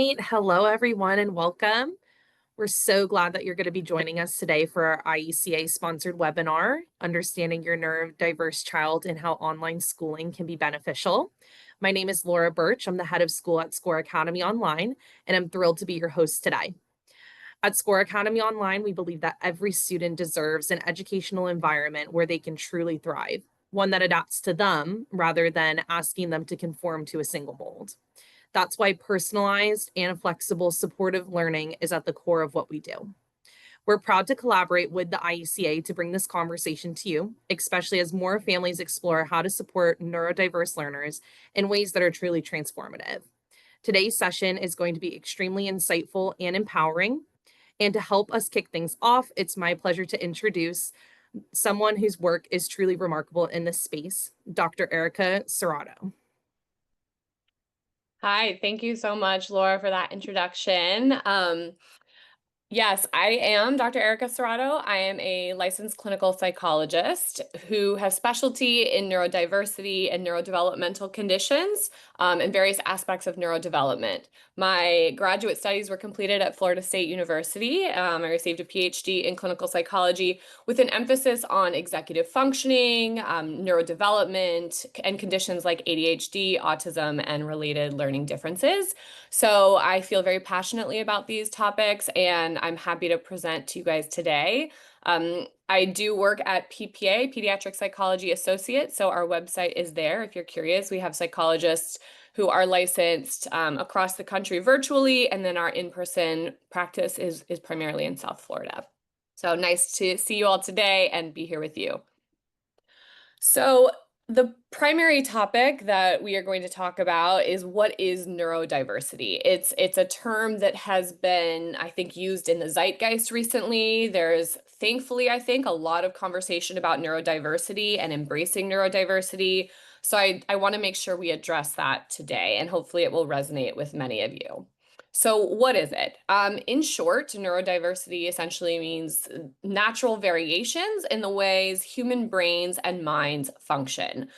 right. Hello, everyone, and welcome. We're so glad that you're going to be joining us today for our IECA sponsored webinar, Understanding Your Neurodiverse Child and How Online Schooling Can Be Beneficial. My name is Laura Birch. I'm the head of school at Score Academy Online, and I'm thrilled to be your host today. At Score Academy Online, we believe that every student deserves an educational environment where they can truly thrive, one that adapts to them rather than asking them to conform to a single mold. That's why personalized and flexible supportive learning is at the core of what we do. We're proud to collaborate with the IECA to bring this conversation to you, especially as more families explore how to support neurodiverse learners in ways that are truly transformative. Today's session is going to be extremely insightful and empowering. And to help us kick things off, it's my pleasure to introduce someone whose work is truly remarkable in this space, Dr. Erica Serrato. Hi, thank you so much, Laura, for that introduction. Yes, I am Dr. Erica Serrato. I am a licensed clinical psychologist who has specialty in neurodiversity and neurodevelopmental conditions and various aspects of neurodevelopment. My graduate studies were completed at Florida State University. I received a PhD in clinical psychology with an emphasis on executive functioning, neurodevelopment, and conditions like ADHD, autism, and related learning differences. So I feel very passionately about these topics, and I'm happy to present to you guys today. I do work at PPA, Pediatric Psychology Associate, so our website is there if you're curious. We have psychologists who are licensed across the country virtually, and then our in-person practice is primarily in South Florida. So nice to see you all today and be here with you. So the primary topic that we are going to talk about is what is neurodiversity. It's a term that has been, I think, used in the zeitgeist recently. There's thankfully, I think, a lot of conversation about neurodiversity and embracing neurodiversity. So I want to make sure we address that today, and hopefully it will resonate with many of you. So what is it? In short, neurodiversity essentially means natural variations in the ways human brains and minds function.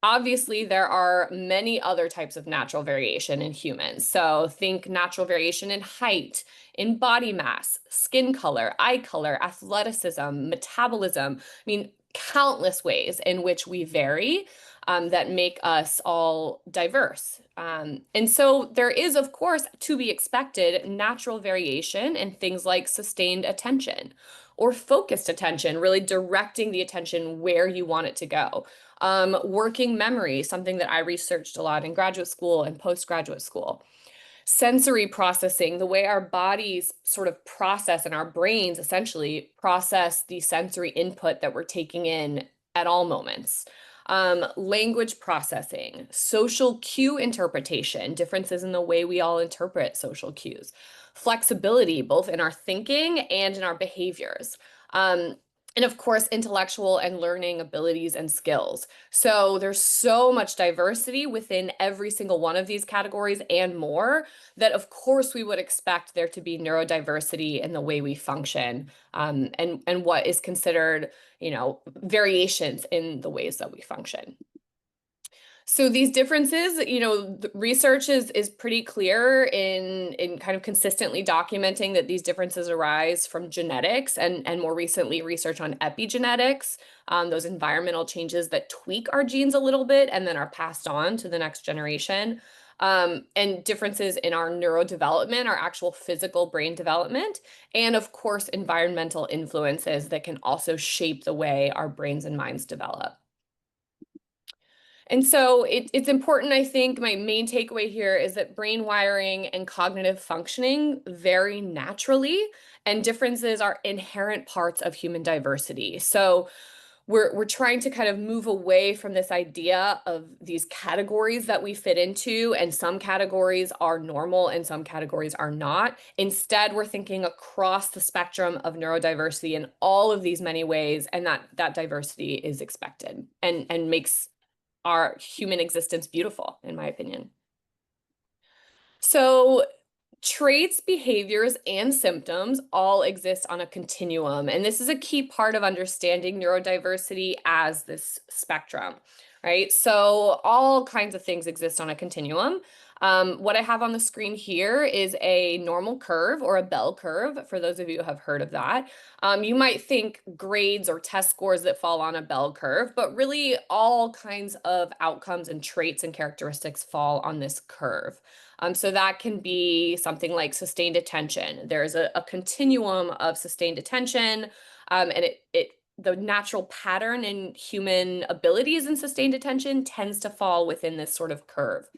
Obviously, there are many other types of natural variation in humans. So think natural variation in height, in body mass, skin color, eye color, athleticism, metabolism. I mean, countless ways in which we vary that make us all diverse. And so there is, of course, to be expected, natural variation in things like sustained attention or focused attention, really directing the attention where you want it to go. Working memory, something that I researched a lot in graduate school and postgraduate school. Sensory processing, the way our bodies sort of process and our brains essentially process the sensory input that we're taking in at all moments. Language processing, social cue interpretation, differences in the way we all interpret social cues, flexibility, both in our thinking and in our behaviors. And of course, intellectual and learning abilities and skills. So there's so much diversity within every single one of these categories and more that, of course, we would expect there to be neurodiversity in the way we function and what is considered, variations in the ways that we function. So these differences, the research is pretty clear in kind of consistently documenting that these differences arise from genetics and more recently research on epigenetics, those environmental changes that tweak our genes a little bit and then are passed on to the next generation. And differences in our neurodevelopment, our actual physical brain development, and of course, environmental influences that can also shape the way our brains and minds develop. And so it's important, I think, my main takeaway here is that brain wiring and cognitive functioning vary naturally, and differences are inherent parts of human diversity. So we're trying to kind of move away from this idea of these categories that we fit into, and some categories are normal and some categories are not. Instead, we're thinking across the spectrum of neurodiversity in all of these many ways, and that diversity is expected and makes our human existence beautiful, in my opinion. So traits, behaviors, and symptoms all exist on a continuum. And this is a key part of understanding neurodiversity as this spectrum, right? So all kinds of things exist on a continuum. What I have on the screen here is a normal curve or a bell curve, for those of you who have heard of that. You might think grades or test scores that fall on a bell curve, but really all kinds of outcomes and traits and characteristics fall on this curve. So that can be something like sustained attention. There's a continuum of sustained attention, and the natural pattern in human abilities in sustained attention tends to fall within this sort of curve.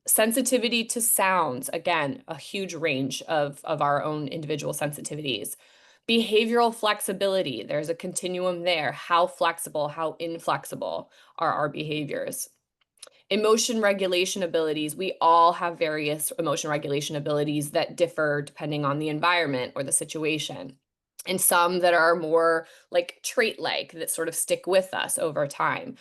Sensitivity to sounds, again, a huge range of our own individual sensitivities. Behavioral flexibility, there's a continuum there. How flexible, how inflexible are our behaviors? Emotion regulation abilities, we all have various emotion regulation abilities that differ depending on the environment or the situation. And some that are more like trait-like that sort of stick with us over time.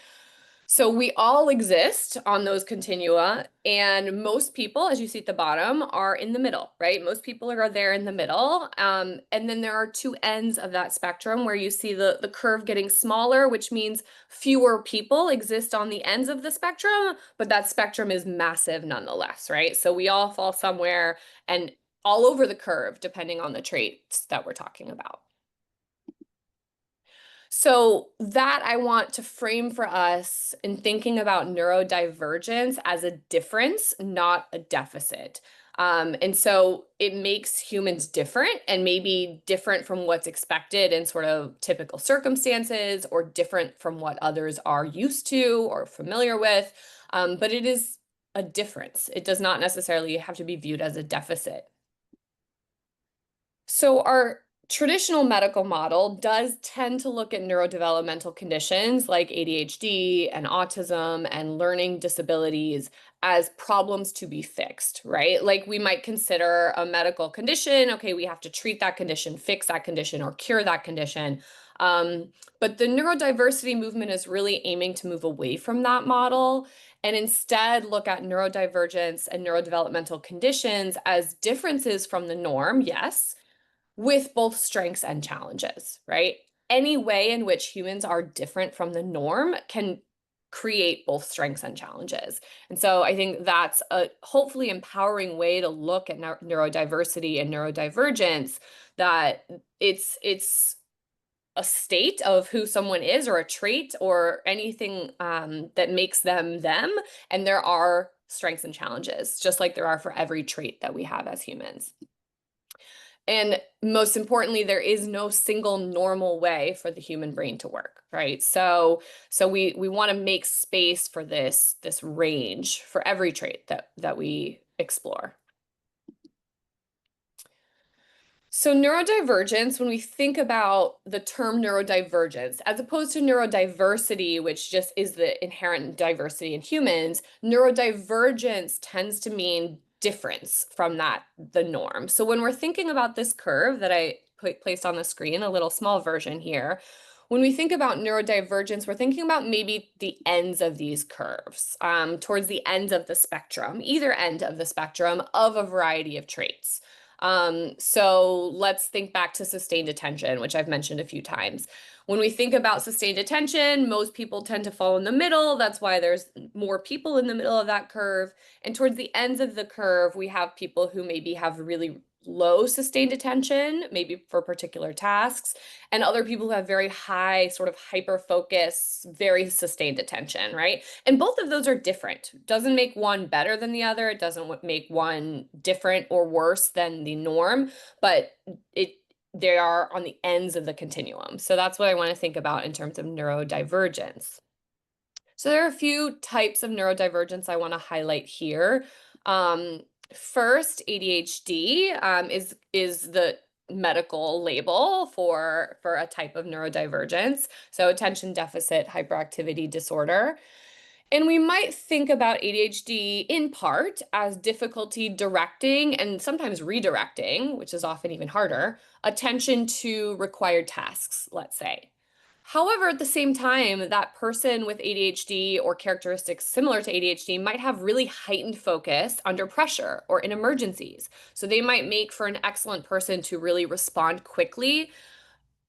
So we all exist on those continua, and most people, as you see at the bottom, are in the middle, right? Most people are there in the middle. And then there are two ends of that spectrum where you see the curve getting smaller, which means fewer people exist on the ends of the spectrum, but that spectrum is massive nonetheless, right? So we all fall somewhere and all over the curve, depending on the traits that we're talking about. So that I want to frame for us in thinking about neurodivergence as a difference, not a deficit. And so it makes humans different and maybe different from what's expected in sort of typical circumstances or different from what others are used to or familiar with. But it is a difference. It does not necessarily have to be viewed as a deficit. So our traditional medical model does tend to look at neurodevelopmental conditions like ADHD and autism and learning disabilities as problems to be fixed, right? Like we might consider a medical condition, okay, we have to treat that condition, fix that condition, or cure that condition. But the neurodiversity movement is really aiming to move away from that model and instead look at neurodivergence and neurodevelopmental conditions as differences from the norm, yes, with both strengths and challenges, right? Any way in which humans are different from the norm can create both strengths and challenges. And so I think that's a hopefully empowering way to look at neurodiversity and neurodivergence, that it's a state of who someone is or a trait or anything that makes them them. And there are strengths and challenges, just like there are for every trait that we have as humans. And most importantly, there is no single normal way for the human brain to work, right? So we want to make space for this range for every trait that we explore. So neurodivergence, when we think about the term neurodivergence, as opposed to neurodiversity, which just is the inherent diversity in humans, neurodivergence tends to mean difference from the norm. So when we're thinking about this curve that I placed on the screen, a little small version here, when we think about neurodivergence, we're thinking about maybe the ends of these curves, towards the ends of the spectrum, either end of the spectrum of a variety of traits. So let's think back to sustained attention, which I've mentioned a few times. When we think about sustained attention, most people tend to fall in the middle. That's why there's more people in the middle of that curve. And towards the ends of the curve, we have people who maybe have really low sustained attention, maybe for particular tasks, and other people who have very high, sort of hyper focus, very sustained attention, right? And both of those are different. Doesn't make one better than the other. It doesn't make one different or worse than the norm, but they are on the ends of the continuum. So that's what I want to think about in terms of neurodivergence. So there are a few types of neurodivergence I want to highlight here. First, ADHD is the medical label for a type of neurodivergence, so attention deficit hyperactivity disorder. And we might think about ADHD in part as difficulty directing and sometimes redirecting, which is often even harder, attention to required tasks, let's say. However, at the same time, that person with ADHD or characteristics similar to ADHD might have really heightened focus under pressure or in emergencies. So they might make for an excellent person to really respond quickly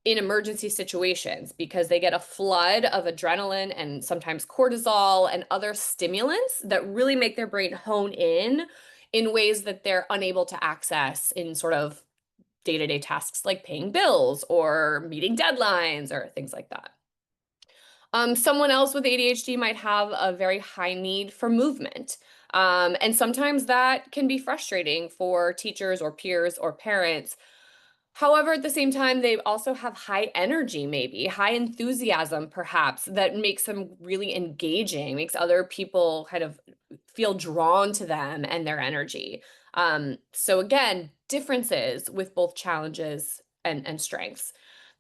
in emergency situations because they get a flood of adrenaline and sometimes cortisol and other stimulants that really make their brain hone in ways that they're unable to access in sort of day-to-day tasks like paying bills or meeting deadlines or things like that. Someone else with ADHD might have a very high need for movement. And sometimes that can be frustrating for teachers or peers or parents. However, at the same time, they also have high energy, maybe high enthusiasm, perhaps, that makes them really engaging, makes other people kind of feel drawn to them and their energy. So again, differences with both challenges and strengths.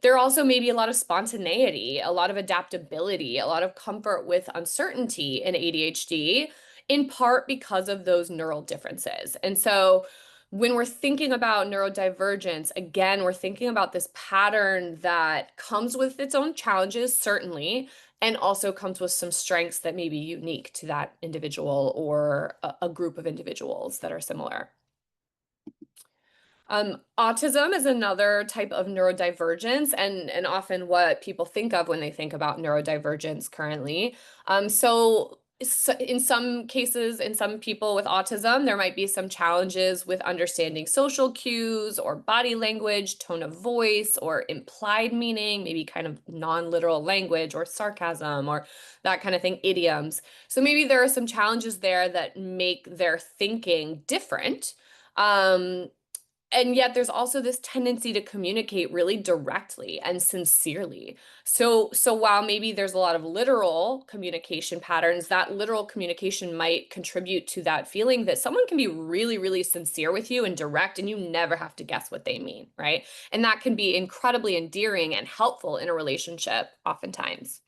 There also may be a lot of spontaneity, a lot of adaptability, a lot of comfort with uncertainty in ADHD, in part because of those neural differences. And so when we're thinking about neurodivergence, again, we're thinking about this pattern that comes with its own challenges, certainly, and also comes with some strengths that may be unique to that individual or a group of individuals that are similar. Autism is another type of neurodivergence and often what people think of when they think about neurodivergence currently. So in some cases, in some people with autism, there might be some challenges with understanding social cues or body language, tone of voice, or implied meaning, maybe kind of non-literal language or sarcasm or that kind of thing, idioms. So maybe there are some challenges there that make their thinking different. And yet there's also this tendency to communicate really directly and sincerely. So while maybe there's a lot of literal communication patterns, that literal communication might contribute to that feeling that someone can be really, really sincere with you and direct, and you never have to guess what they mean, right? And that can be incredibly endearing and helpful in a relationship, oftentimes.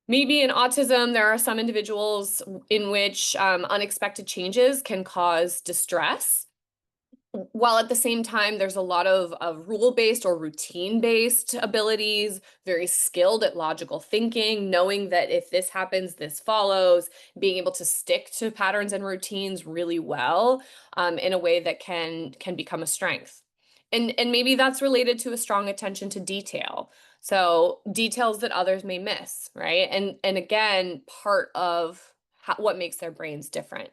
Maybe in autism, there are some individuals in which unexpected changes can cause distress, while at the same time, there's a lot of rule-based or routine-based abilities, very skilled at logical thinking, knowing that if this happens, this follows, being able to stick to patterns and routines really well, in a way that can become a strength. And maybe that's related to a strong attention to detail. So details that others may miss, right? And again, part of what makes their brains different.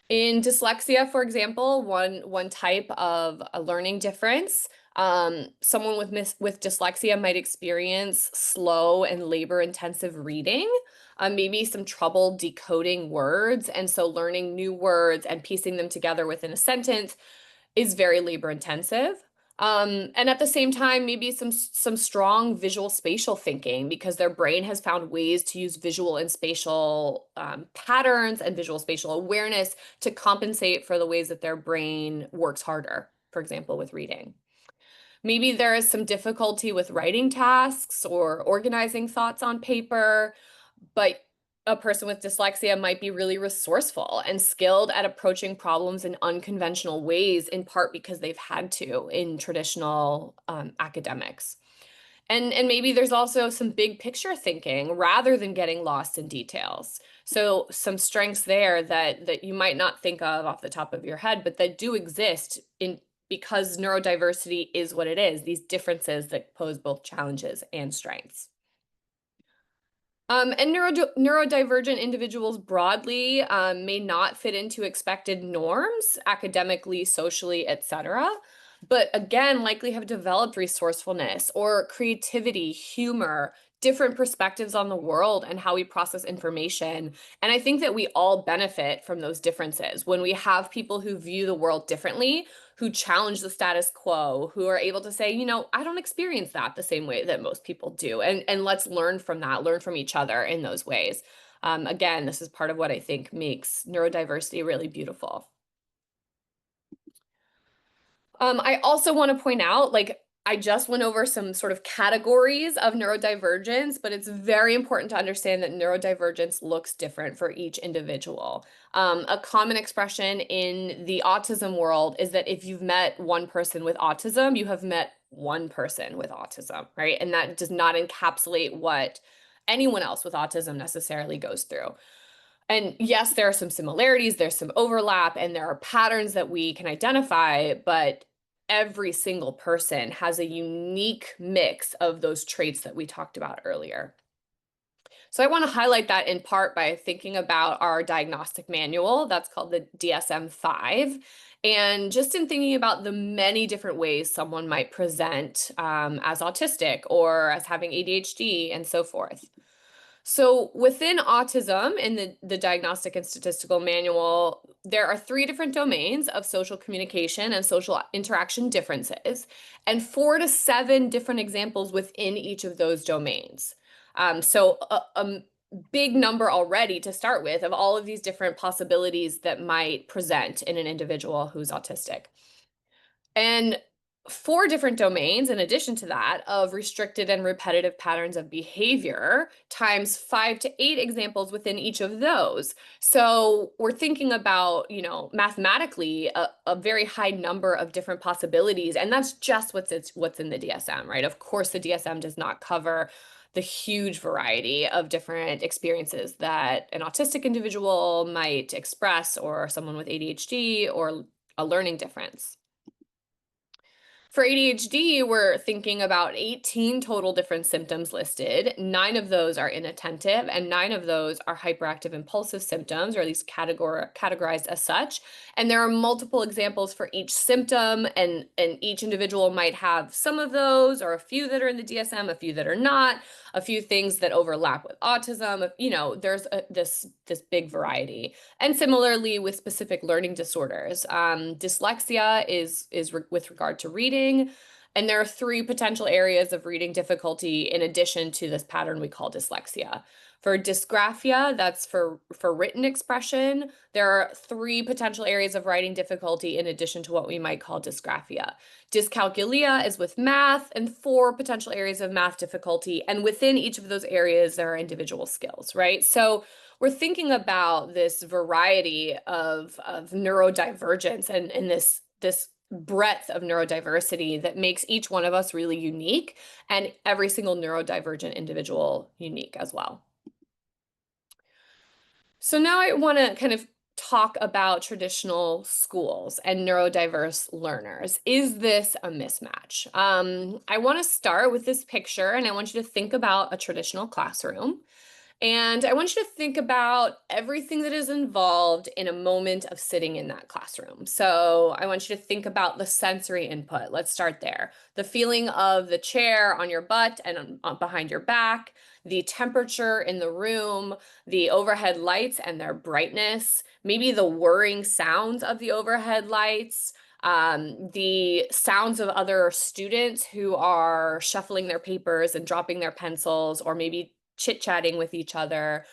In dyslexia, for example, one type of a learning difference, someone with dyslexia might experience slow and labor-intensive reading, maybe some trouble decoding words, and so learning new words and piecing them together within a sentence is very labor intensive. And at the same time, maybe some strong visual spatial thinking because their brain has found ways to use visual and spatial patterns and visual spatial awareness to compensate for the ways that their brain works harder, for example, with reading. Maybe there is some difficulty with writing tasks or organizing thoughts on paper, but a person with dyslexia might be really resourceful and skilled at approaching problems in unconventional ways, in part because they've had to in traditional academics. And maybe there's also some big picture thinking rather than getting lost in details. So some strengths there that you might not think of off the top of your head, but that do exist in because neurodiversity is what it is, these differences that pose both challenges and strengths. And neurodivergent individuals broadly may not fit into expected norms, academically, socially, etc. But again, likely have developed resourcefulness or creativity, humor, different perspectives on the world and how we process information. And I think that we all benefit from those differences. When we have people who view the world differently, who challenge the status quo, who are able to say, you know, I don't experience that the same way that most people do. And let's learn from that, learn from each other in those ways. Again, this is part of what I think makes neurodiversity really beautiful. I also want to point out, like, I just went over some sort of categories of neurodivergence, but it's very important to understand that neurodivergence looks different for each individual. A common expression in the autism world is that if you've met one person with autism, you have met one person with autism, right? And that does not encapsulate what anyone else with autism necessarily goes through. And yes, there are some similarities, there's some overlap, and there are patterns that we can identify, but every single person has a unique mix of those traits that we talked about earlier. So I want to highlight that in part by thinking about our diagnostic manual that's called the DSM-5, and just in thinking about the many different ways someone might present as autistic or as having ADHD and so forth. So within autism in the Diagnostic and Statistical Manual, there are three different domains of social communication and social interaction differences, and 4 to 7 different examples within each of those domains. So a big number already to start with of all of these different possibilities that might present in an individual who's autistic. And 4 different domains, in addition to that, of restricted and repetitive patterns of behavior, times 5 to 8 examples within each of those. So we're thinking about, mathematically, a very high number of different possibilities. And that's just what's in the DSM, right? Of course, the DSM does not cover the huge variety of different experiences that an autistic individual might express, or someone with ADHD, or a learning difference. For ADHD, we're thinking about 18 total different symptoms listed. 9 of those are inattentive, and 9 of those are hyperactive impulsive symptoms, or at least categorized as such. And there are multiple examples for each symptom, and each individual might have some of those, or a few that are in the DSM, a few that are not, a few things that overlap with autism. There's this big variety. And similarly with specific learning disorders, dyslexia is with regard to reading, and there are 3 potential areas of reading difficulty in addition to this pattern we call dyslexia. For dysgraphia, that's for written expression, there are 3 potential areas of writing difficulty in addition to what we might call dysgraphia. Dyscalculia is with math, and 4 potential areas of math difficulty, and within each of those areas there are individual skills, right? So we're thinking about this variety of neurodivergence, and this breadth of neurodiversity that makes each one of us really unique, and every single neurodivergent individual unique as well. So now I want to kind of talk about traditional schools and neurodiverse learners. Is this a mismatch? I want to start with this picture, and I want you to think about a traditional classroom. And I want you to think about everything that is involved in a moment of sitting in that classroom. So I want you to think about the sensory input. Let's start there. The feeling of the chair on your butt and behind your back, the temperature in the room, the overhead lights and their brightness, maybe the whirring sounds of the overhead lights, the sounds of other students who are shuffling their papers and dropping their pencils, or maybe chit-chatting with each other.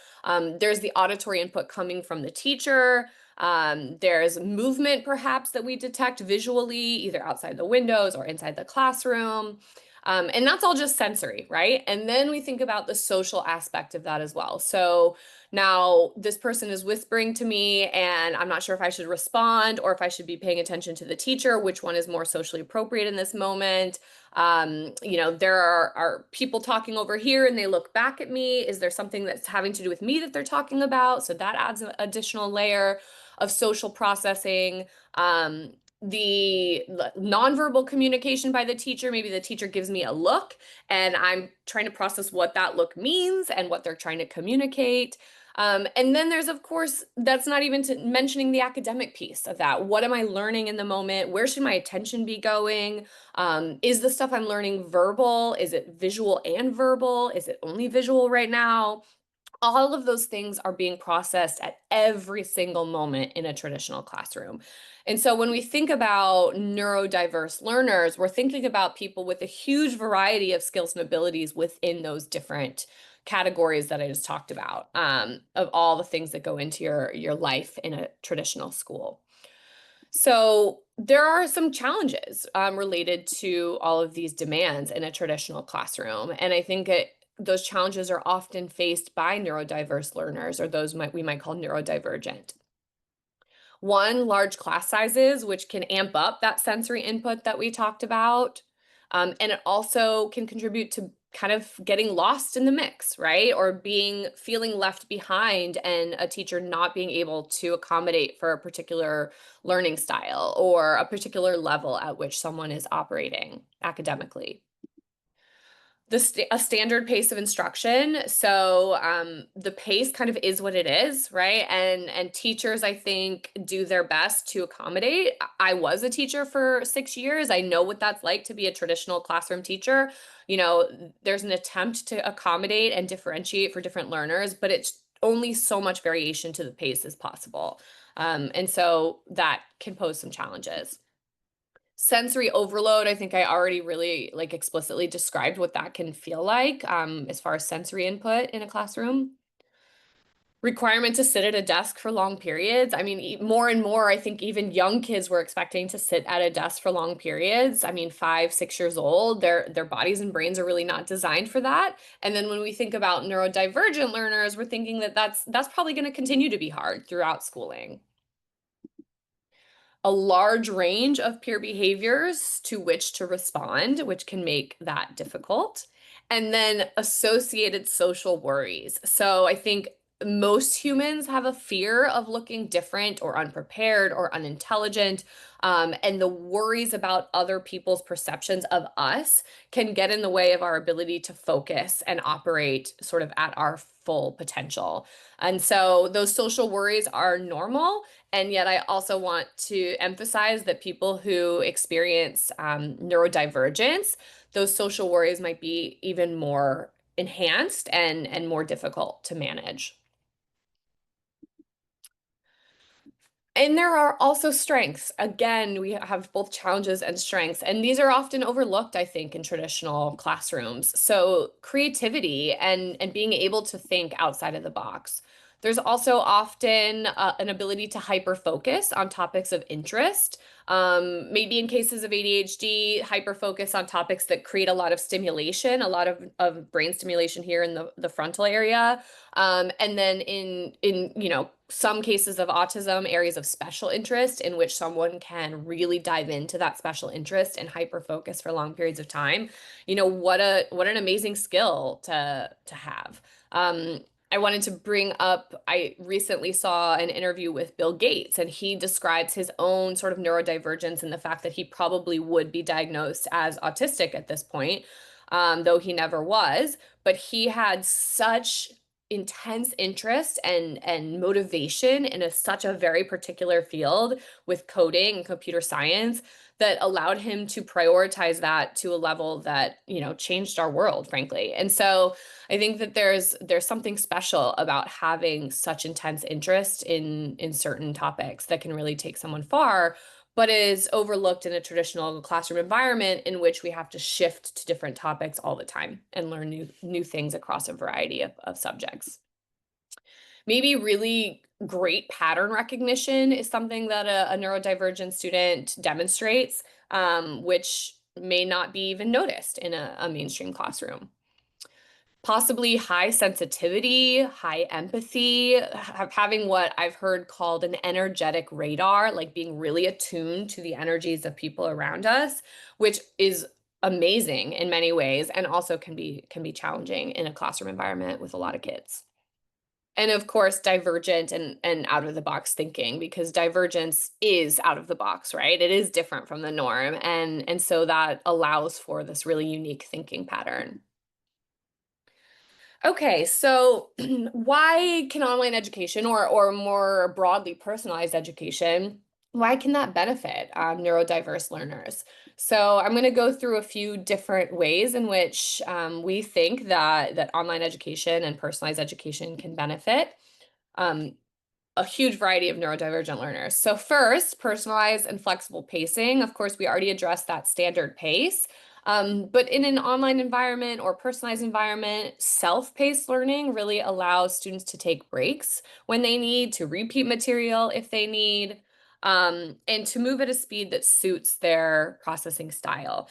There's the auditory input coming from the teacher. There's movement perhaps that we detect visually, either outside the windows or inside the classroom. And that's all just sensory, right? And then we think about the social aspect of that as well. So now this person is whispering to me, and I'm not sure if I should respond or if I should be paying attention to the teacher, which one is more socially appropriate in this moment. There are people talking over here and they look back at me. Is there something that's having to do with me that they're talking about? So that adds an additional layer of social processing. The nonverbal communication by the teacher, maybe the teacher gives me a look and I'm trying to process what that look means and what they're trying to communicate. And then there's, of course, that's not even mentioning the academic piece of that. What am I learning in the moment? Where should my attention be going? Is the stuff I'm learning verbal? Is it visual and verbal? Is it only visual right now? All of those things are being processed at every single moment in a traditional classroom. And so when we think about neurodiverse learners, we're thinking about people with a huge variety of skills and abilities within those different categories that I just talked about, of all the things that go into your life in a traditional school. So there are some challenges related to all of these demands in a traditional classroom. And I think those challenges are often faced by neurodiverse learners, or those we might call neurodivergent. One, large class sizes, which can amp up that sensory input that we talked about. And it also can contribute to kind of getting lost in the mix, right? Or feeling left behind and a teacher not being able to accommodate for a particular learning style or a particular level at which someone is operating academically. A standard pace of instruction. So the pace kind of is what it is, right? And teachers, I think, do their best to accommodate. I was a teacher for 6 years. I know what that's like to be a traditional classroom teacher. There's an attempt to accommodate and differentiate for different learners, but it's only so much variation to the pace as possible. And so that can pose some challenges. Sensory overload, I think I already really like explicitly described what that can feel like as far as sensory input in a classroom. Requirement to sit at a desk for long periods. I mean, more and more, I think even young kids were expecting to sit at a desk for long periods. I mean, 5, 6 years old, their bodies and brains are really not designed for that. And then when we think about neurodivergent learners, we're thinking that that's probably going to continue to be hard throughout schooling. A large range of peer behaviors to which to respond, which can make that difficult. And then associated social worries. So I think most humans have a fear of looking different or unprepared or unintelligent. And the worries about other people's perceptions of us can get in the way of our ability to focus and operate sort of at our full potential. And so those social worries are normal. And yet, I also want to emphasize that people who experience neurodivergence, those social worries might be even more enhanced and more difficult to manage. And there are also strengths. Again, we have both challenges and strengths, and these are often overlooked, I think, in traditional classrooms. So creativity and being able to think outside of the box. There's also often an ability to hyper focus on topics of interest. Maybe in cases of ADHD, hyper focus on topics that create a lot of stimulation, a lot of brain stimulation here in the frontal area. And then in some cases of autism, areas of special interest in which someone can really dive into that special interest and hyper focus for long periods of time. What an amazing skill to have. I wanted to bring up, I recently saw an interview with Bill Gates, and he describes his own sort of neurodivergence and the fact that he probably would be diagnosed as autistic at this point, though he never was. But he had such intense interest and motivation in such a very particular field with coding and computer science that allowed him to prioritize that to a level that changed our world, frankly. And so I think that there's something special about having such intense interest in certain topics that can really take someone far, but is overlooked in a traditional classroom environment in which we have to shift to different topics all the time and learn new things across a variety of subjects. Maybe really great pattern recognition is something that a neurodivergent student demonstrates, which may not be even noticed in a mainstream classroom. Possibly high sensitivity, high empathy, having what I've heard called an energetic radar, like being really attuned to the energies of people around us, which is amazing in many ways and also can be challenging in a classroom environment with a lot of kids. And of course, divergent and out of the box thinking, because divergence is out of the box, right? It is different from the norm. And so that allows for this really unique thinking pattern. Okay, so why can online education or more broadly personalized education, why can that benefit neurodiverse learners? So I'm going to go through a few different ways in which we think that online education and personalized education can benefit. Um, a huge variety of neurodivergent learners. So first, personalized and flexible pacing. Of course, we already addressed that standard pace. But in an online environment or personalized environment, self-paced learning really allows students to take breaks when they need, to repeat material if they need, and to move at a speed that suits their processing style.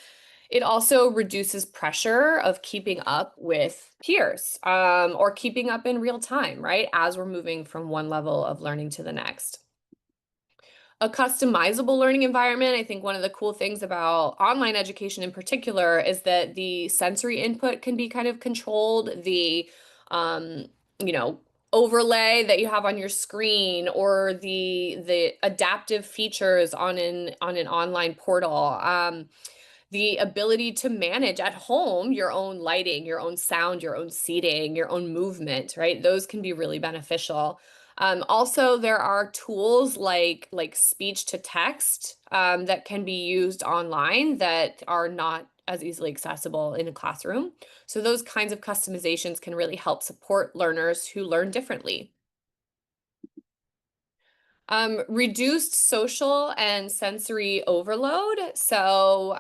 It also reduces pressure of keeping up with peers, or keeping up in real time, right? As we're moving from one level of learning to the next. A customizable learning environment. I think one of the cool things about online education in particular is that the sensory input can be kind of controlled. The, um, you know, overlay that you have on your screen, or the adaptive features on an online portal. The ability to manage at home your own lighting, your own sound, your own seating, your own movement, right? Those can be really beneficial. Also, there are tools like speech to text that can be used online that are not as easily accessible in a classroom. So those kinds of customizations can really help support learners who learn differently. Reduced social and sensory overload. So,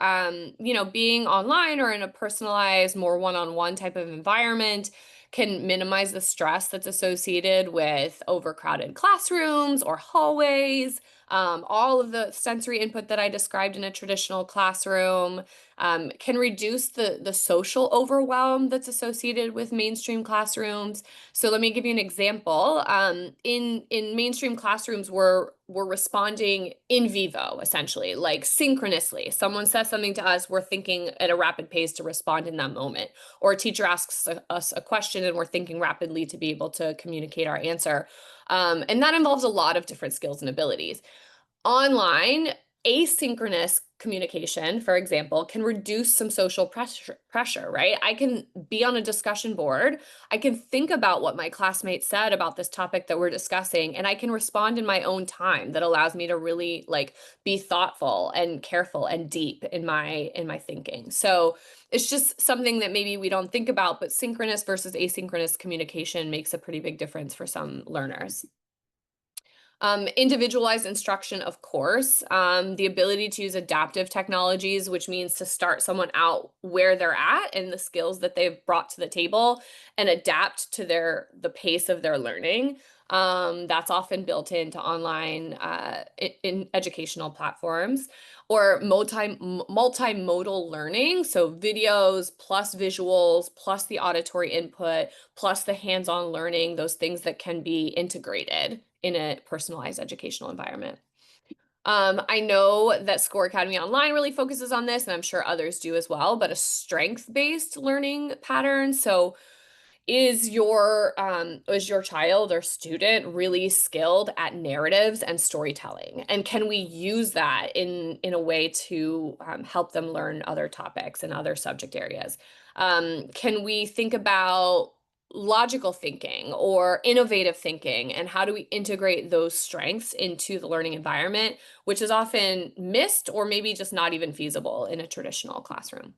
being online or in a personalized, more one-on-one type of environment can minimize the stress that's associated with overcrowded classrooms or hallways. All of the sensory input that I described in a traditional classroom can reduce the social overwhelm that's associated with mainstream classrooms. So let me give you an example. In mainstream classrooms, we're responding in vivo, essentially, like synchronously. Someone says something to us, we're thinking at a rapid pace to respond in that moment. Or a teacher asks us a question, and we're thinking rapidly to be able to communicate our answer. And that involves a lot of different skills and abilities. Online, asynchronous communication, for example, can reduce some social pressure, right? I can be on a discussion board. I can think about what my classmates said about this topic that we're discussing, and I can respond in my own time. That allows me to really like be thoughtful and careful and deep in my thinking. So it's just something that maybe we don't think about, but synchronous versus asynchronous communication makes a pretty big difference for some learners. Individualized instruction, of course, the ability to use adaptive technologies, which means to start someone out where they're at and the skills that they've brought to the table and adapt to the pace of their learning. That's often built into online in educational platforms, or multimodal learning. So videos plus visuals plus the auditory input plus the hands-on learning, those things that can be integrated in a personalized educational environment. I know that Score Academy Online really focuses on this, and I'm sure others do as well, but a strength-based learning pattern. So is your child or student really skilled at narratives and storytelling? And can we use that in a way to help them learn other topics and other subject areas? Can we think about logical thinking or innovative thinking, and how do we integrate those strengths into the learning environment, which is often missed or maybe just not even feasible in a traditional classroom?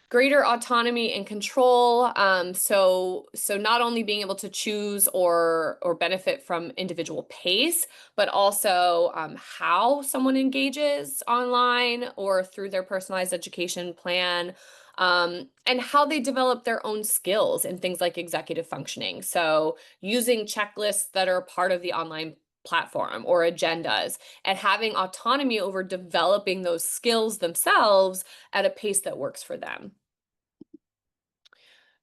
Greater autonomy and control. So not only being able to choose or benefit from individual pace, but also how someone engages online or through their personalized education plan, and how they develop their own skills in things like executive functioning. So using checklists that are part of the online platform or agendas, and having autonomy over developing those skills themselves at a pace that works for them.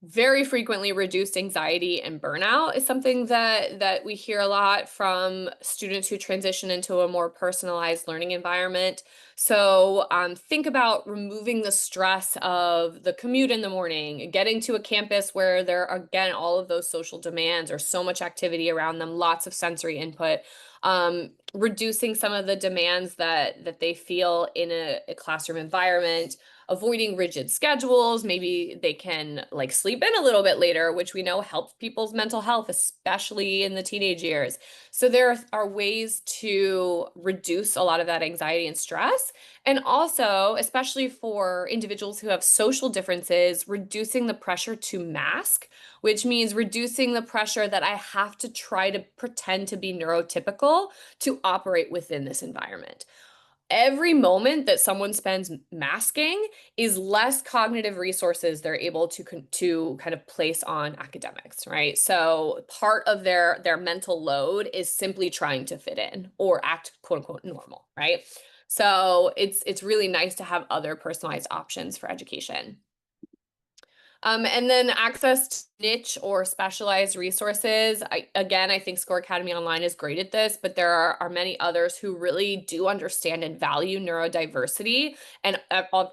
Very frequently, reduced anxiety and burnout is something that we hear a lot from students who transition into a more personalized learning environment. So think about removing the stress of the commute in the morning, getting to a campus where there are, again, all of those social demands or so much activity around them, lots of sensory input. Reducing some of the demands that they feel in a classroom environment, avoiding rigid schedules. Maybe they can like sleep in a little bit later, which we know helps people's mental health, especially in the teenage years. So there are ways to reduce a lot of that anxiety and stress. And also, especially for individuals who have social differences, reducing the pressure to mask, which means reducing the pressure that I have to try to pretend to be neurotypical to operate within this environment. Every moment that someone spends masking is less cognitive resources they're able to kind of place on academics, right? So part of their mental load is simply trying to fit in or act quote unquote normal, right? So it's really nice to have other personalized options for education. And then access to niche or specialized resources. I think Score Academy Online is great at this, but there are many others who really do understand and value neurodiversity and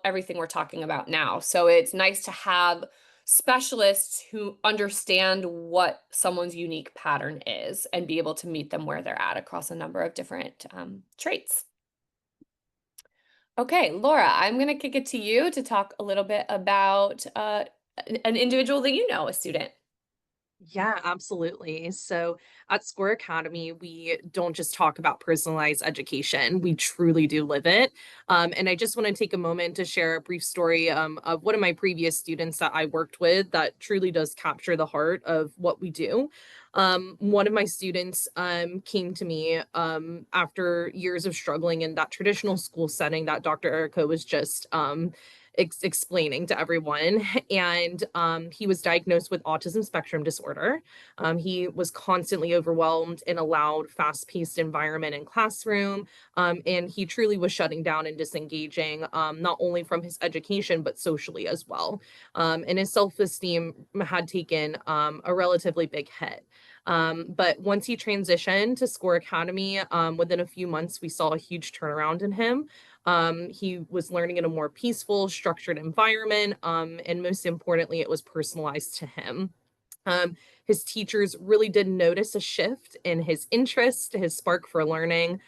everything we're talking about now. So it's nice to have specialists who understand what someone's unique pattern is and be able to meet them where they're at across a number of different traits. Okay, Laura, I'm going to kick it to you to talk a little bit about an individual that you know, a student. Yeah, absolutely. So at Score Academy, we don't just talk about personalized education, we truly do live it. And I just want to take a moment to share a brief story of one of my previous students that I worked with that truly does capture the heart of what we do. One of my students came to me after years of struggling in that traditional school setting that Dr. Erica was just explaining to everyone. And he was diagnosed with autism spectrum disorder. He was constantly overwhelmed in a loud, fast paced environment and classroom. And he truly was shutting down and disengaging, not only from his education, but socially as well. And his self esteem had taken a relatively big hit. But once he transitioned to Score Academy, within a few months, we saw a huge turnaround in him. He was learning in a more peaceful, structured environment. And most importantly, it was personalized to him. His teachers really did notice a shift in his interest, his spark for learning.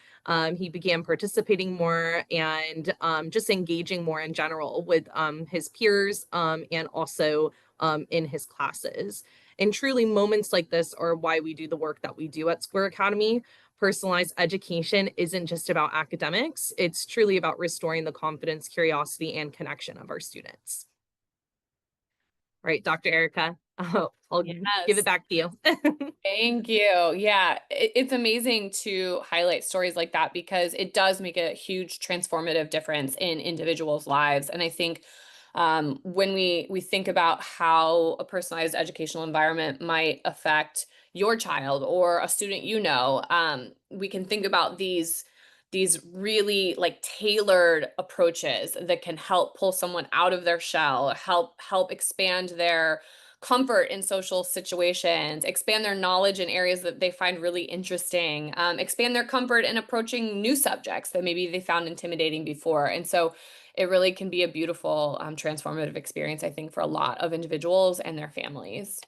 He began participating more and just engaging more in general with his peers and also in his classes. And truly, moments like this are why we do the work that we do at Square Academy. Personalized education isn't just about academics, it's truly about restoring the confidence, curiosity, and connection of our students. Right, Dr. Erica? I'll give it Yes. back to you. Thank you. Yeah, it's amazing to highlight stories like that because it does make a huge transformative difference in individuals' lives. And I think when we think about how a personalized educational environment might affect your child or a student you know, we can think about these really like tailored approaches that can help pull someone out of their shell, help expand their comfort in social situations, expand their knowledge in areas that they find really interesting, expand their comfort in approaching new subjects that maybe they found intimidating before. And so it really can be a beautiful, transformative experience, I think, for a lot of individuals and their families.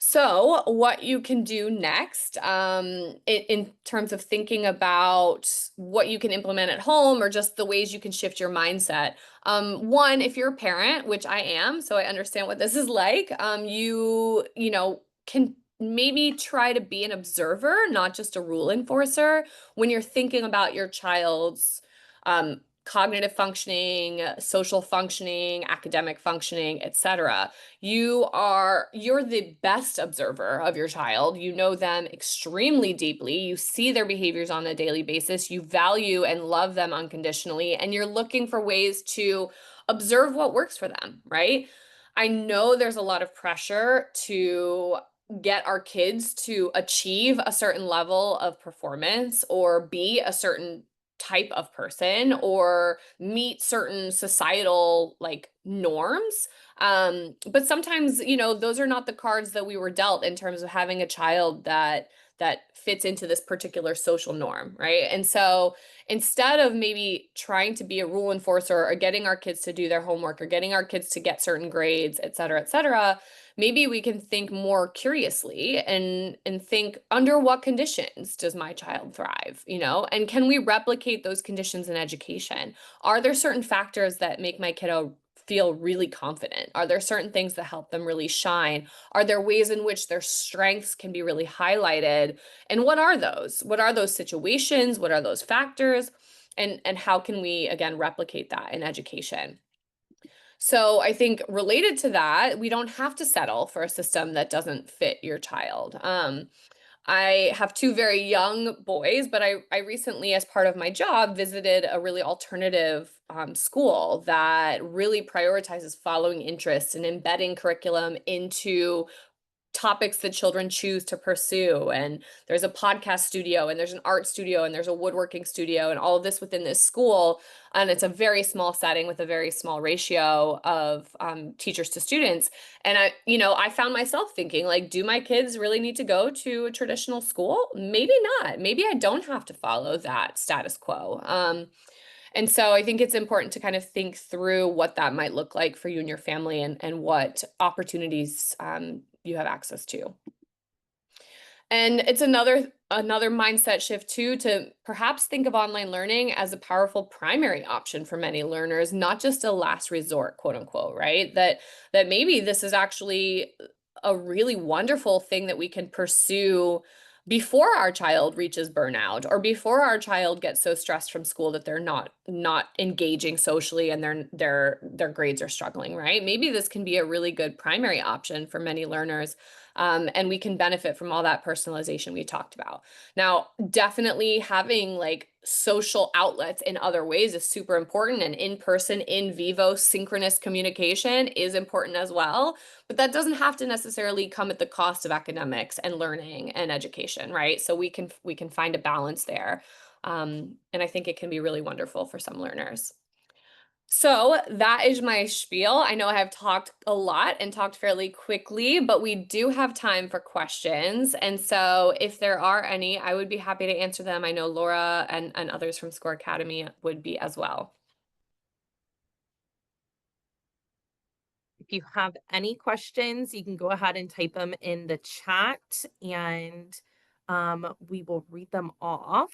So, what you can do next, in terms of thinking about what you can implement at home or just the ways you can shift your mindset. One, if you're a parent, which I am, so I understand what this is like, can maybe try to be an observer, not just a rule enforcer, when you're thinking about your child's cognitive functioning, social functioning, academic functioning, etc. You're the best observer of your child. You know them extremely deeply. You see their behaviors on a daily basis. You value and love them unconditionally, and you're looking for ways to observe what works for them, right? I know there's a lot of pressure to get our kids to achieve a certain level of performance or be a certain type of person or meet certain societal like norms. But sometimes, those are not the cards that we were dealt in terms of having a child that fits into this particular social norm, right? And so instead of maybe trying to be a rule enforcer or getting our kids to do their homework or getting our kids to get certain grades, et cetera, maybe we can think more curiously and think, under what conditions does my child thrive, and can we replicate those conditions in education? Are there certain factors that make my kiddo feel really confident? Are there certain things that help them really shine? Are there ways in which their strengths can be really highlighted? And what are those? What are those situations? What are those factors? And how can we again replicate that in education? So I think related to that, we don't have to settle for a system that doesn't fit your child. I have two very young boys, but I recently, as part of my job, visited a really alternative school that really prioritizes following interests and embedding curriculum into topics that children choose to pursue. And there's a podcast studio, and there's an art studio, and there's a woodworking studio, and all of this within this school. And it's a very small setting with a very small ratio of teachers to students. And I found myself thinking, like, do my kids really need to go to a traditional school? Maybe not. Maybe I don't have to follow that status quo. And so I think it's important to kind of think through what that might look like for you and your family, and what opportunities you have access to. And it's another mindset shift too, to perhaps think of online learning as a powerful primary option for many learners, not just a last resort, quote unquote, right? That maybe this is actually a really wonderful thing that we can pursue before our child reaches burnout, or before our child gets so stressed from school that they're not engaging socially, and their grades are struggling, right? Maybe this can be a really good primary option for many learners, and we can benefit from all that personalization we talked about. Now, definitely having like social outlets in other ways is super important, and in-person, in vivo, synchronous communication is important as well. But that doesn't have to necessarily come at the cost of academics and learning and education, right? So we can find a balance there. And I think it can be really wonderful for some learners. So that is my spiel. I know I have talked a lot and talked fairly quickly, but we do have time for questions. And so if there are any, I would be happy to answer them. I know Laura and others from Score Academy would be as well. If you have any questions, you can go ahead and type them in the chat, and we will read them off.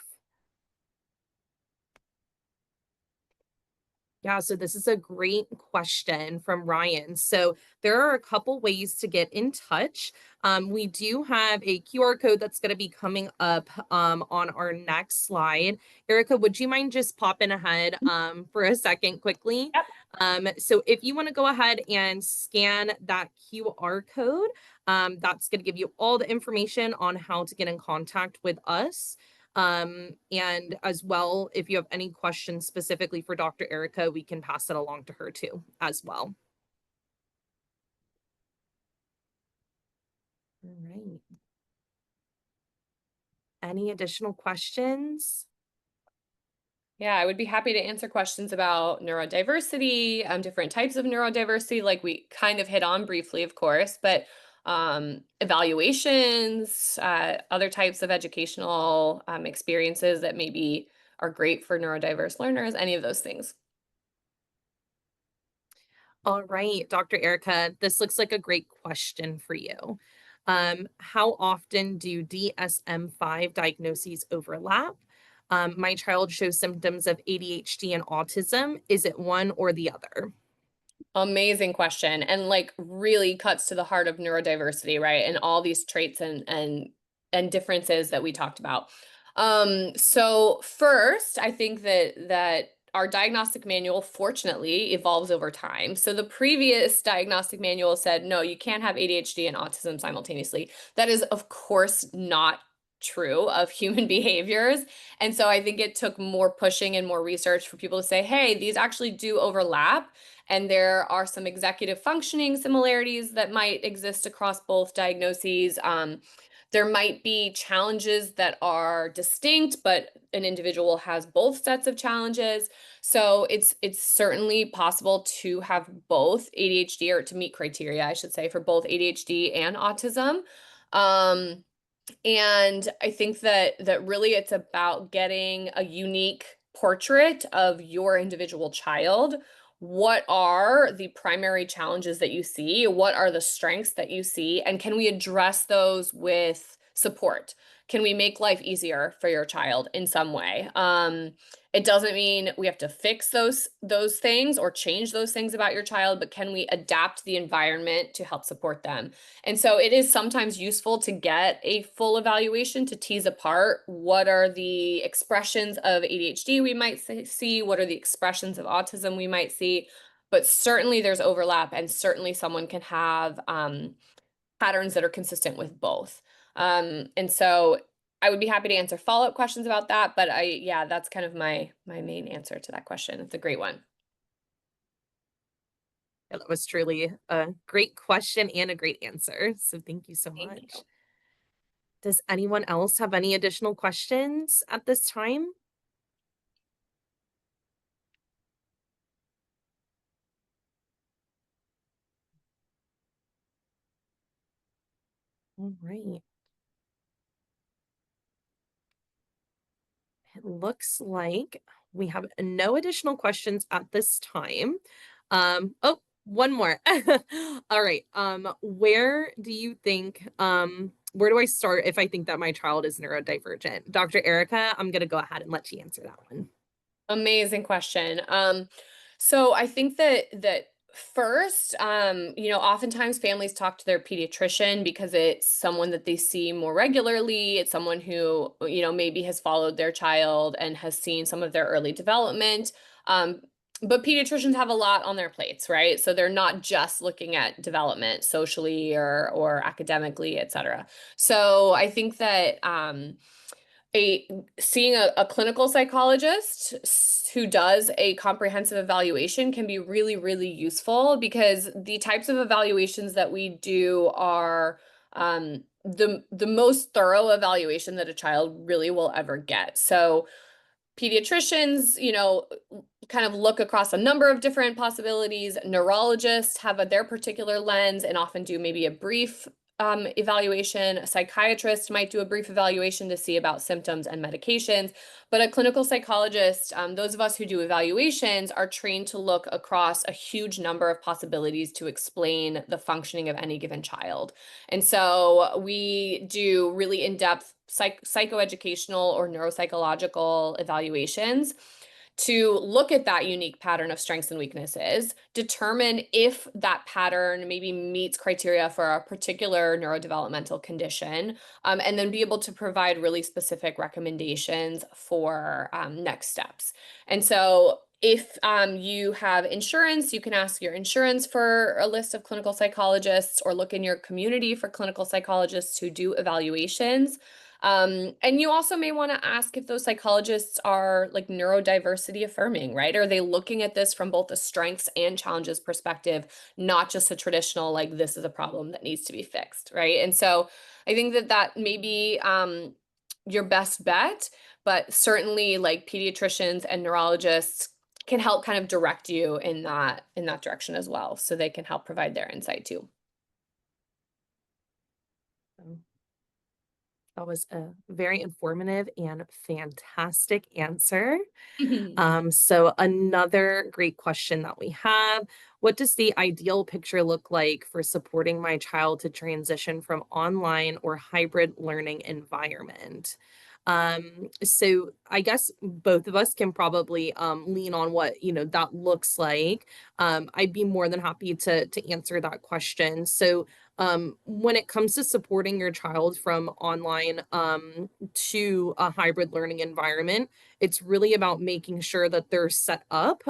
Yeah, so this is a great question from Ryan. So there are a couple ways to get in touch. We do have a QR code that's going to be coming up on our next slide. Erica, would you mind just popping ahead for a second quickly? Yep. So if you want to go ahead and scan that QR code, that's going to give you all the information on how to get in contact with us. And as well, if you have any questions specifically for Dr. Erica, we can pass it along to her too, as well. All right. Any additional questions? Yeah, I would be happy to answer questions about neurodiversity, different types of neurodiversity, like we kind of hit on briefly, of course, but evaluations, other types of educational experiences that maybe are great for neurodiverse learners, any of those things. All right, Dr. Erica, this looks like a great question for you. How often do DSM-5 diagnoses overlap? My child shows symptoms of ADHD and autism. Is it one or the other? Amazing question, and like really cuts to the heart of neurodiversity, right? And all these traits and differences that we talked about. So first, I think that our diagnostic manual fortunately evolves over time. So the previous diagnostic manual said, no, you can't have ADHD and autism simultaneously. That is, of course, not true of human behaviors. And so I think it took more pushing and more research for people to say, hey, these actually do overlap. And there are some executive functioning similarities that might exist across both diagnoses. There might be challenges that are distinct, but an individual has both sets of challenges. So it's certainly possible to have both ADHD, or to meet criteria, I should say, for both ADHD and autism. Um, and I think that really it's about getting a unique portrait of your individual child. What are the primary challenges that you see? What are the strengths that you see? And can we address those with support? Can we make life easier for your child in some way? It doesn't mean we have to fix those things or change those things about your child, but can we adapt the environment to help support them? And so it is sometimes useful to get a full evaluation to tease apart what are the expressions of ADHD we might see, what are the expressions of autism we might see. But certainly there's overlap, and certainly someone can have patterns that are consistent with both. And so I would be happy to answer follow-up questions about that, but yeah, that's kind of my main answer to that question. It's a great one. Yeah, that was truly a great question and a great answer. So thank you so Thank much. you. Does anyone else have any additional questions at this time? All right. It looks like we have no additional questions at this time. Oh, one more. All right. Where do you think, where do I start if I think that my child is neurodivergent? Dr. Erica, I'm gonna go ahead and let you answer that one. Amazing question. So I think that first, oftentimes families talk to their pediatrician because it's someone that they see more regularly. It's someone who, maybe has followed their child and has seen some of their early development. Um, but pediatricians have a lot on their plates, right? So they're not just looking at development socially or academically, et cetera. So I think that a seeing a clinical psychologist who does a comprehensive evaluation can be really, really useful because the types of evaluations that we do are the most thorough evaluation that a child really will ever get. So pediatricians, kind of look across a number of different possibilities. Neurologists have their particular lens and often do maybe a brief evaluation. A psychiatrist might do a brief evaluation to see about symptoms and medications. But a clinical psychologist, those of us who do evaluations, are trained to look across a huge number of possibilities to explain the functioning of any given child. And so we do really in-depth psychoeducational or neuropsychological evaluations to look at that unique pattern of strengths and weaknesses, determine if that pattern maybe meets criteria for a particular neurodevelopmental condition, and then be able to provide really specific recommendations for next steps. And so if you have insurance, you can ask your insurance for a list of clinical psychologists or look in your community for clinical psychologists who do evaluations. And you also may want to ask if those psychologists are like neurodiversity affirming, right? Are they looking at this from both a strengths and challenges perspective, not just a traditional, like, this is a problem that needs to be fixed, right? And so I think that may be your best bet, but certainly like pediatricians and neurologists can help kind of direct you in that direction as well, so they can help provide their insight too. So that was a very informative and fantastic answer. So another great question that we have, what does the ideal picture look like for supporting my child to transition from online or hybrid learning environment? So I guess both of us can probably lean on what that looks like. I'd be more than happy to answer that question. So when it comes to supporting your child from online to a hybrid learning environment, it's really about making sure that they're set up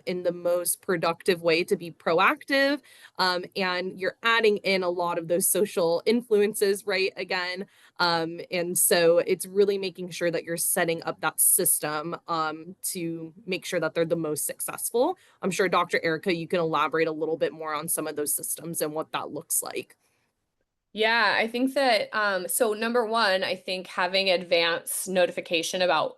in the most productive way to be proactive. And you're adding in a lot of those social influences, right? Again. And so it's really making sure that you're setting up that system to make sure that they're the most successful. I'm sure Dr. Erica, you can elaborate a little bit more on some of those systems and what that looks like. Yeah, I think that so number one, I think having advance notification about,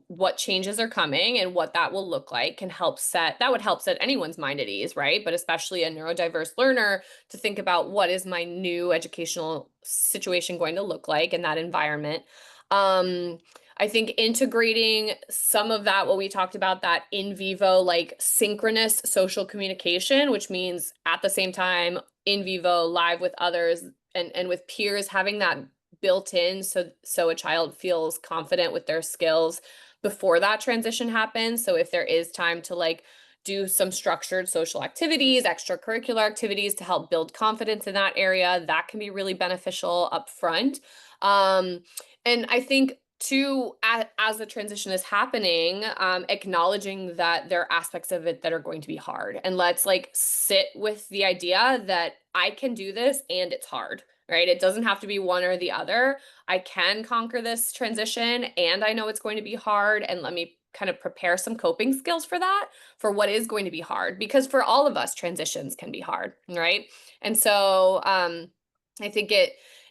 what changes are coming and what that will look like can help that would help set anyone's mind at ease, right? But especially a neurodiverse learner to think about what is my new educational situation going to look like in that environment. I think integrating some of that, what we talked about, that in vivo, like synchronous social communication, which means at the same time in vivo live with others and with peers, having that built in so a child feels confident with their skills before that transition happens. So if there is time to like do some structured social activities, extracurricular activities to help build confidence in that area, that can be really beneficial up front. And I think too, as the transition is happening, acknowledging that there are aspects of it that are going to be hard. And let's like sit with the idea that I can do this and it's hard, right? It doesn't have to be one or the other. I can conquer this transition and I know it's going to be hard. And let me kind of prepare some coping skills for that, for what is going to be hard, because for all of us transitions can be hard, right? And so I think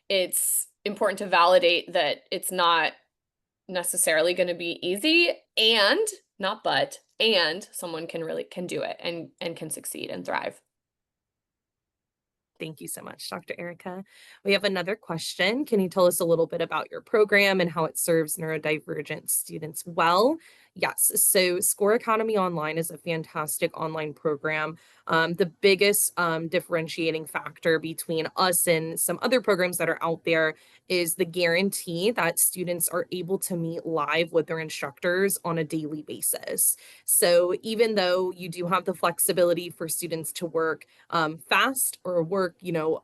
it's important to validate that it's not necessarily going to be easy, and not but, and someone can do it and can succeed and thrive. Thank you so much, Dr. Erica. We have another question. Can you tell us a little bit about your program and how it serves neurodivergent students well? Yes. So, Score Academy Online is a fantastic online program. The biggest differentiating factor between us and some other programs that are out there is the guarantee that students are able to meet live with their instructors on a daily basis. So, even though you do have the flexibility for students to work fast or work,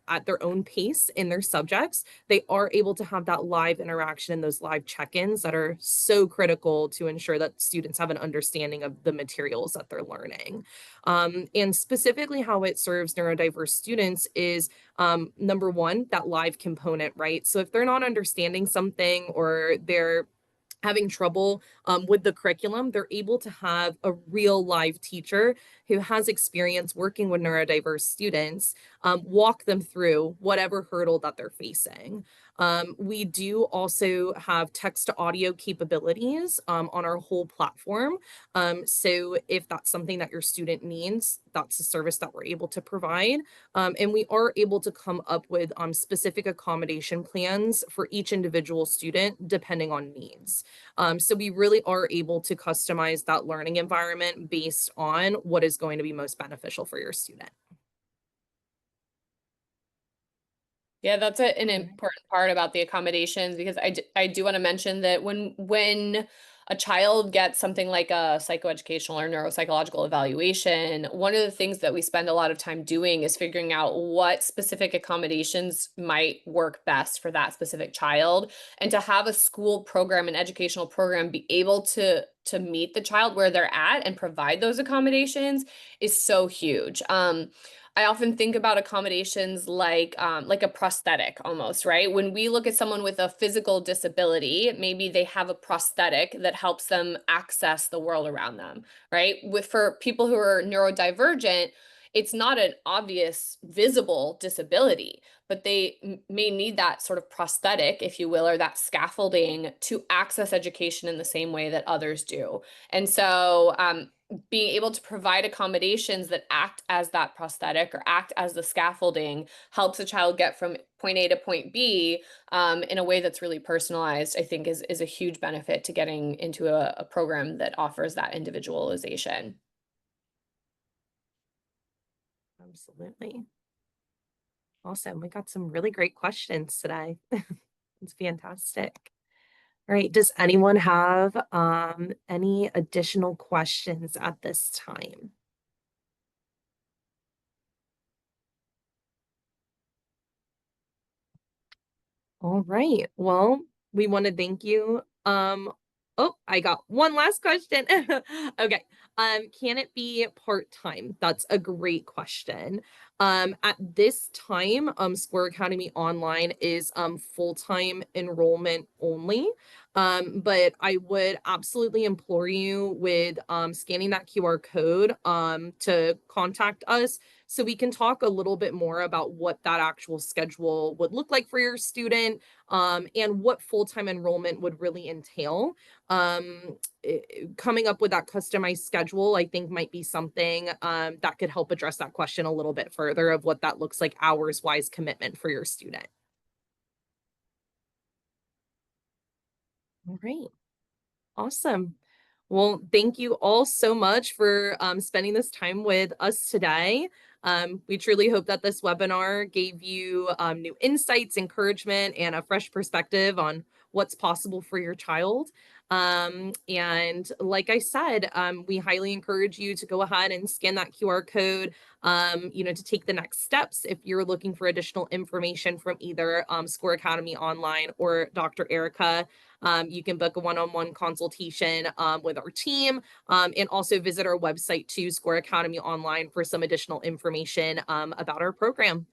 at their own pace in their subjects, they are able to have that live interaction and those live check-ins that are so critical to ensure that students have an understanding of the materials that they're learning. And specifically how it serves neurodiverse students is number one, that live component, right? So if they're not understanding something or they're having trouble with the curriculum, they're able to have a real live teacher who has experience working with neurodiverse students walk them through whatever hurdle that they're facing. We do also have text to audio capabilities on our whole platform. So if that's something that your student needs, that's a service that we're able to provide. And we are able to come up with specific accommodation plans for each individual student depending on needs. So we really are able to customize that learning environment based on what is going to be most beneficial for your student. Yeah, that's an All right. important part about the accommodations, because I do want to mention that when a child gets something like a psychoeducational or neuropsychological evaluation, one of the things that we spend a lot of time doing is figuring out what specific accommodations might work best for that specific child, and to have a school program, an educational program, be able to meet the child where they're at and provide those accommodations is so huge. I often think about accommodations like a prosthetic almost, right? When we look at someone with a physical disability, maybe they have a prosthetic that helps them access the world around them, right? For people who are neurodivergent, it's not an obvious visible disability, but they may need that sort of prosthetic, if you will, or that scaffolding to access education in the same way that others do. And so being able to provide accommodations that act as that prosthetic or act as the scaffolding helps a child get from point A to point B in a way that's really personalized, I think is a huge benefit to getting into a program that offers that individualization. Absolutely. Awesome. We got some really great questions today. It's fantastic. All right. Does anyone have any additional questions at this time? All right. Well, we want to thank you. Oh, I got one last question. Okay. Can it be part-time? That's a great question. At this time, Square Academy Online is full-time enrollment only. But I would absolutely implore you with scanning that QR code to contact us so we can talk a little bit more about what that actual schedule would look like for your student and what full-time enrollment would really entail. Coming up with that customized schedule, I think might be something that could help address that question a little bit further of what that looks like hours-wise commitment for your student. All right. Awesome. Well, thank you all so much for spending this time with us today. We truly hope that this webinar gave you new insights, encouragement, and a fresh perspective on what's possible for your child. And like I said, we highly encourage you to go ahead and scan that QR code, to take the next steps if you're looking for additional information from either Score Academy Online or Dr. Erica. You can book a one-on-one consultation with our team and also visit our website too, Score Academy Online, for some additional information about our program.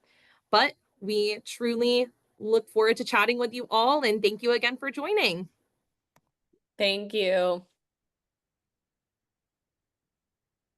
But we truly look forward to chatting with you all, and thank you again for joining. Thank you.